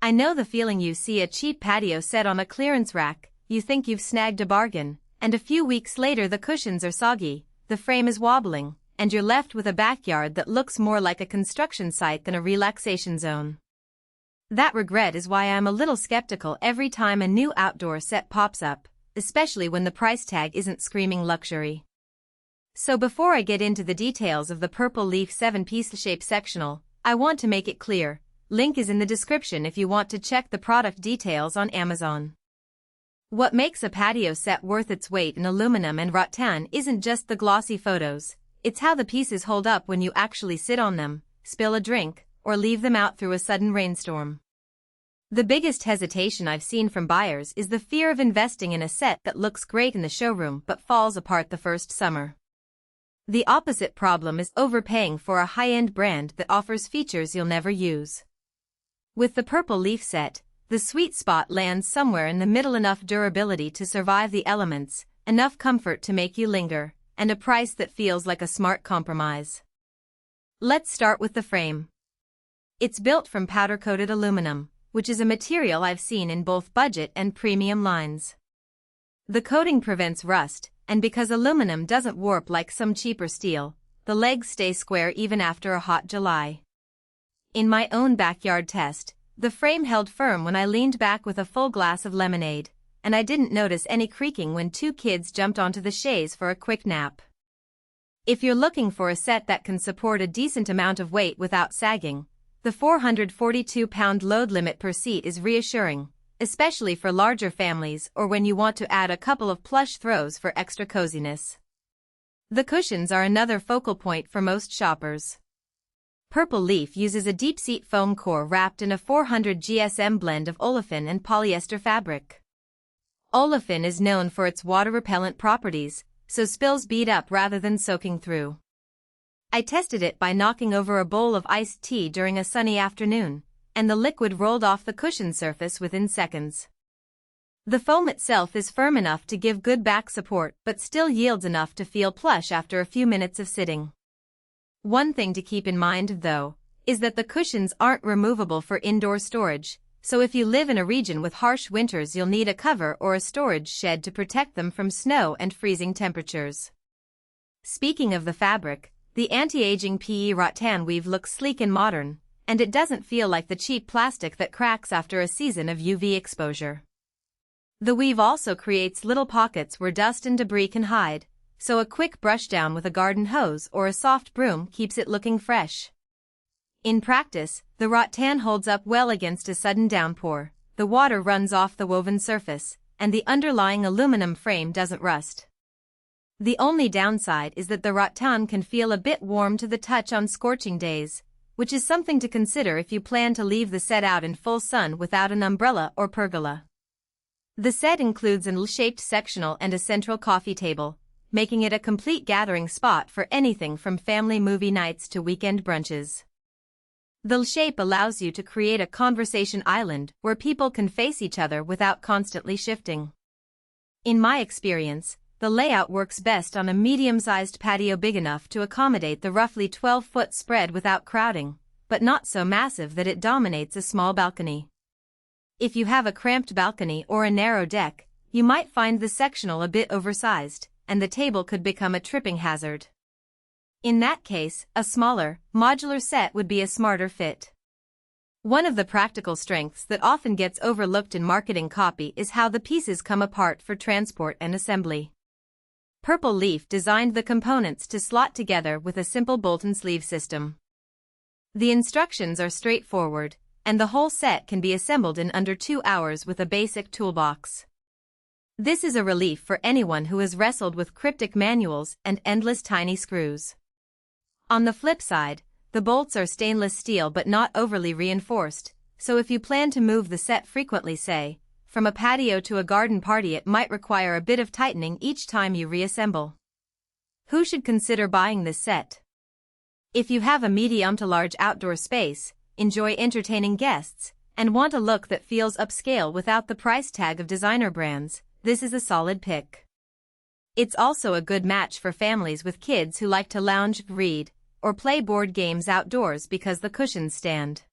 I know the feeling. You see a cheap patio set on a clearance rack, you think you've snagged a bargain, and a few weeks later the cushions are soggy, the frame is wobbling, and you're left with a backyard that looks more like a construction site than a relaxation zone. That regret is why I'm a little skeptical every time a new outdoor set pops up, especially when the price tag isn't screaming luxury. So before I get into the details of the Purple Leaf 7-piece shape sectional, I want to make it clear, link is in the description if you want to check the product details on Amazon. What makes a patio set worth its weight in aluminum and rattan isn't just the glossy photos, it's how the pieces hold up when you actually sit on them, spill a drink, or leave them out through a sudden rainstorm. The biggest hesitation I've seen from buyers is the fear of investing in a set that looks great in the showroom but falls apart the first summer. The opposite problem is overpaying for a high-end brand that offers features you'll never use. With the Purple Leaf set, the sweet spot lands somewhere in the middle: enough durability to survive the elements, enough comfort to make you linger, and a price that feels like a smart compromise. Let's start with the frame. It's built from powder-coated aluminum, which is a material I've seen in both budget and premium lines. The coating prevents rust, and because aluminum doesn't warp like some cheaper steel, the legs stay square even after a hot July. In my own backyard test, the frame held firm when I leaned back with a full glass of lemonade, and I didn't notice any creaking when 2 kids jumped onto the chaise for a quick nap. If you're looking for a set that can support a decent amount of weight without sagging, the 442-pound load limit per seat is reassuring, especially for larger families or when you want to add a couple of plush throws for extra coziness. The cushions are another focal point for most shoppers. Purple Leaf uses a deep-seat foam core wrapped in a 400 GSM blend of olefin and polyester fabric. Olefin is known for its water-repellent properties, so spills bead up rather than soaking through. I tested it by knocking over a bowl of iced tea during a sunny afternoon, and the liquid rolled off the cushion surface within seconds. The foam itself is firm enough to give good back support but still yields enough to feel plush after a few minutes of sitting. One thing to keep in mind, though, is that the cushions aren't removable for indoor storage, so if you live in a region with harsh winters you'll need a cover or a storage shed to protect them from snow and freezing temperatures. Speaking of the fabric, the anti-aging PE rattan weave looks sleek and modern, and it doesn't feel like the cheap plastic that cracks after a season of UV exposure. The weave also creates little pockets where dust and debris can hide, so a quick brush down with a garden hose or a soft broom keeps it looking fresh. In practice, the rattan holds up well against a sudden downpour, the water runs off the woven surface, and the underlying aluminum frame doesn't rust. The only downside is that the rattan can feel a bit warm to the touch on scorching days, which is something to consider if you plan to leave the set out in full sun without an umbrella or pergola. The set includes an L-shaped sectional and a central coffee table, making it a complete gathering spot for anything from family movie nights to weekend brunches. The L-shape allows you to create a conversation island where people can face each other without constantly shifting. In my experience, the layout works best on a medium-sized patio big enough to accommodate the roughly 12-foot spread without crowding, but not so massive that it dominates a small balcony. If you have a cramped balcony or a narrow deck, you might find the sectional a bit oversized, and the table could become a tripping hazard. In that case, a smaller, modular set would be a smarter fit. One of the practical strengths that often gets overlooked in marketing copy is how the pieces come apart for transport and assembly. Purple Leaf designed the components to slot together with a simple bolt-and sleeve system. The instructions are straightforward, and the whole set can be assembled in under 2 hours with a basic toolbox. This is a relief for anyone who has wrestled with cryptic manuals and endless tiny screws. On the flip side, the bolts are stainless steel but not overly reinforced, so if you plan to move the set frequently, say, from a patio to a garden party, it might require a bit of tightening each time you reassemble. Who should consider buying this set? If you have a medium to large outdoor space, enjoy entertaining guests, and want a look that feels upscale without the price tag of designer brands, this is a solid pick. It's also a good match for families with kids who like to lounge, read, or play board games outdoors because the cushions stand